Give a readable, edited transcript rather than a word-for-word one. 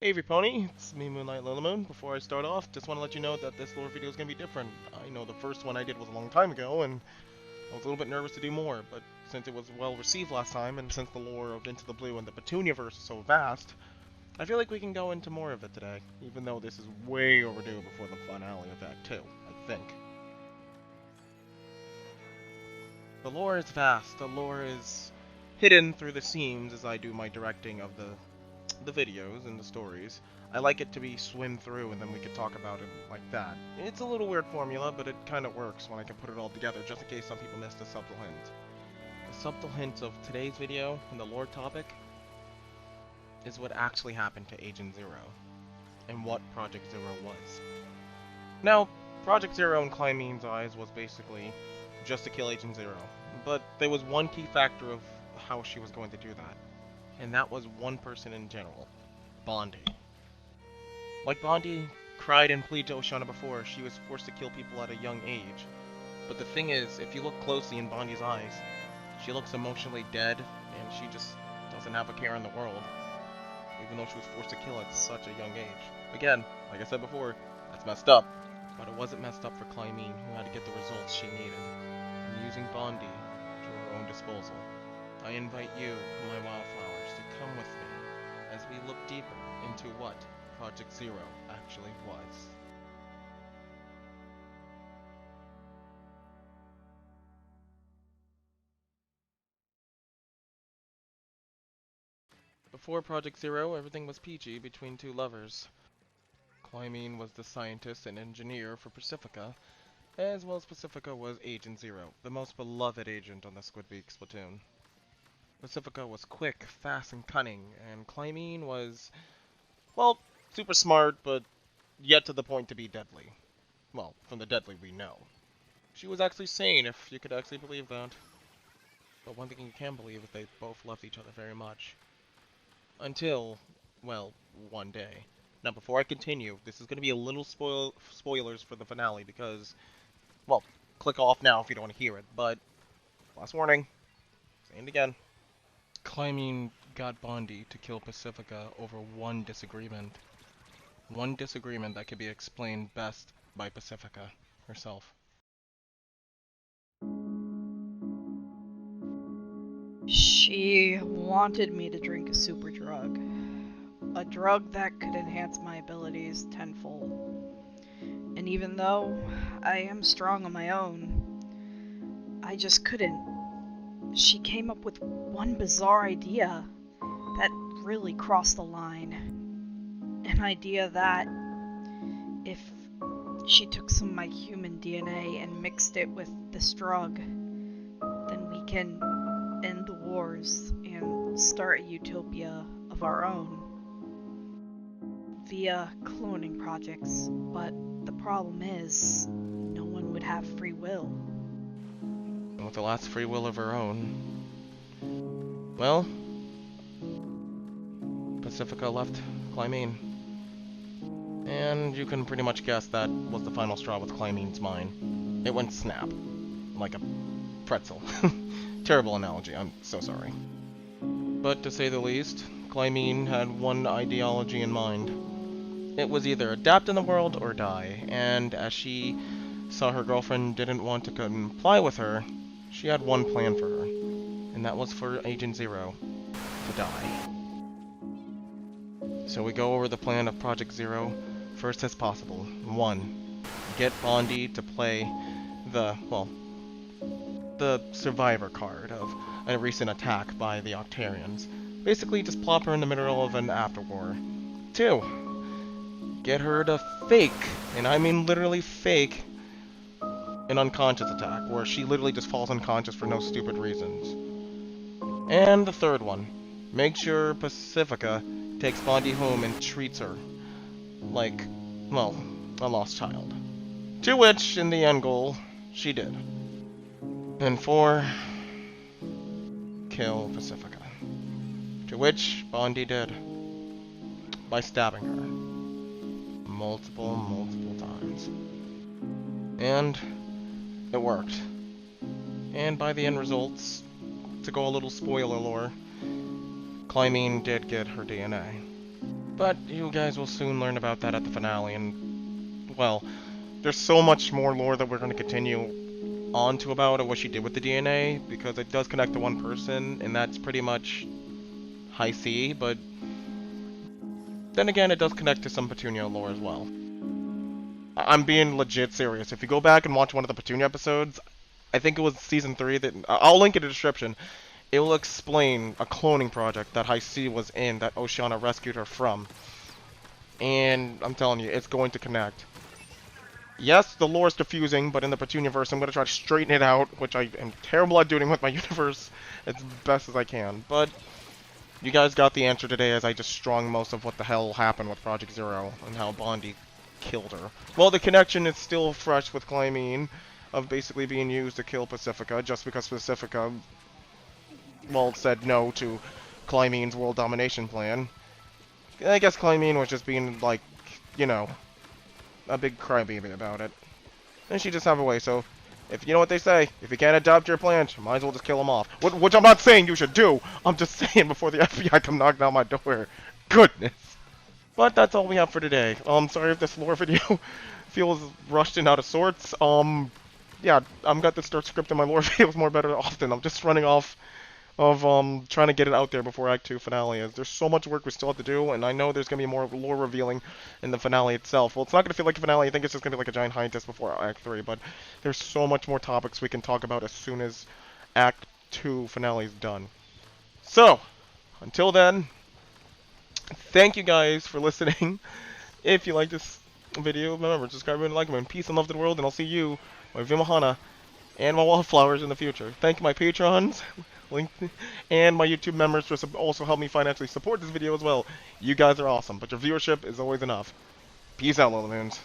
Hey Pony, it's me Moonlight Lilamoon. Before I start off, just want to let you know that this lore video is going to be different. I know the first one I did was a long time ago, and I was a little bit nervous to do more, but since it was well received last time, and since the lore of Into the Blue and the Petuniaverse is so vast, I feel like we can go into more of it today, even though this is way overdue before the finale of Act 2, I think. The lore is vast, the lore is hidden through the seams as I do my directing of the videos and the stories. I like it to be swim through and then we could talk about it like that. It's a little weird formula, but it kind of works when I can put it all together, just in case some people missed the subtle hint. The subtle hint of today's video and the lore topic is what actually happened to Agent Zero, and what Project Zero was. Now, Project Zero in Clymene's eyes was basically just to kill Agent Zero, but there was one key factor of how she was going to do that, and that was one person in general, Bondi. Like Bondi cried and pleaded to Oceana before, she was forced to kill people at a young age. But the thing is, if you look closely in Bondi's eyes, she looks emotionally dead, and she just doesn't have a care in the world, even though she was forced to kill at such a young age. Again, like I said before, that's messed up. But it wasn't messed up for Clymene, who had to get the results she needed, and using Bondi to her own disposal. I invite you, my wildflowers, to come with me as we look deeper into what Project Zero actually was. Before Project Zero, everything was peachy between two lovers. Clymene was the scientist and engineer for Pacifica, as well as Pacifica was Agent Zero, the most beloved agent on the Squidbeak Splatoon. Pacifica was quick, fast, and cunning, and Clymene was, well, super smart, but yet to the point to be deadly. Well, from the deadly we know. She was actually sane, if you could actually believe that. But one thing you can believe is they both loved each other very much. Until, well, one day. Now, before I continue, this is going to be a little spoilers for the finale because, well, click off now if you don't want to hear it, but, last warning, saying it again. Clymene got Bondi to kill Pacifica over one disagreement. One disagreement that could be explained best by Pacifica herself. She wanted me to drink a super drug. A drug that could enhance my abilities tenfold. And even though I am strong on my own, I just couldn't. She came up with one bizarre idea that really crossed the line. An idea that if she took some of my human DNA and mixed it with this drug, then we can end the wars and start a utopia of our own via cloning projects. But the problem is, no one would have free will. And with the last free will of her own, well, Pacifica left Clymene. And you can pretty much guess that was the final straw with Clymene's mind. It went snap. Like a pretzel. Terrible analogy, I'm so sorry. But to say the least, Clymene had one ideology in mind. It was either adapt in the world or die, and as she saw her girlfriend didn't want to comply with her, she had one plan for her, and that was for Agent Zero to die. So we go over the plan of Project Zero first as possible. 1. Get Bondi to play the survivor card of a recent attack by the Octarians. Basically, just plop her in the middle of an afterwar. 2. Get her to fake, and I mean literally fake, an unconscious attack, where she literally just falls unconscious for no stupid reasons. And the third one, make sure Pacifica takes Bondi home and treats her like, well, a lost child. To which, in the end goal, she did. And 4, kill Pacifica. To which Bondi did, by stabbing her multiple times. And it worked. And by the end results, to go a little spoiler lore, Clymene did get her DNA. But you guys will soon learn about that at the finale, and, well, there's so much more lore that we're going to continue on to about what she did with the DNA, because it does connect to one person, and that's pretty much High C, but then again, it does connect to some Petunia lore as well. I'm being legit serious. If you go back and watch one of the Petunia episodes, I think it was season 3, that I'll link in the description. It will explain a cloning project that High C was in that Oceana rescued her from. And I'm telling you, it's going to connect. Yes, the lore is confusing, but in the Petuniaverse, I'm going to try to straighten it out, which I am terrible at doing with my universe as best as I can. But you guys got the answer today as I just strung most of what the hell happened with Project Zero and how Bondi killed her. Well, the connection is still fresh with Clymene of basically being used to kill Pacifica just because Pacifica, well, said no to Clymene's world domination plan. I guess Clymene was just being, like, you know, a big crybaby about it. And she just have a way, so if you know what they say, if you can't adopt your plans, you might as well just kill them off. Which I'm not saying you should do, I'm just saying before the FBI come knock down my door. Goodness. But that's all we have for today. Sorry if this lore video feels rushed and out of sorts. Yeah, I've got this script in my lore videos more better often. I'm just running off of trying to get it out there before Act 2 finale is. There's so much work we still have to do, and I know there's going to be more lore revealing in the finale itself. Well, it's not going to feel like a finale, I think it's just going to be like a giant hiatus before Act 3, but there's so much more topics we can talk about as soon as Act 2 finale is done. So, until then, thank you guys for listening. If you like this video, remember, subscribe and like me. Peace and love to the world, and I'll see you, my Vimahana, and my wildflowers in the future. Thank you, my patrons. Link and my YouTube members for also help me financially support this video as well. You guys are awesome, but your viewership is always enough. Peace out, Little Moons.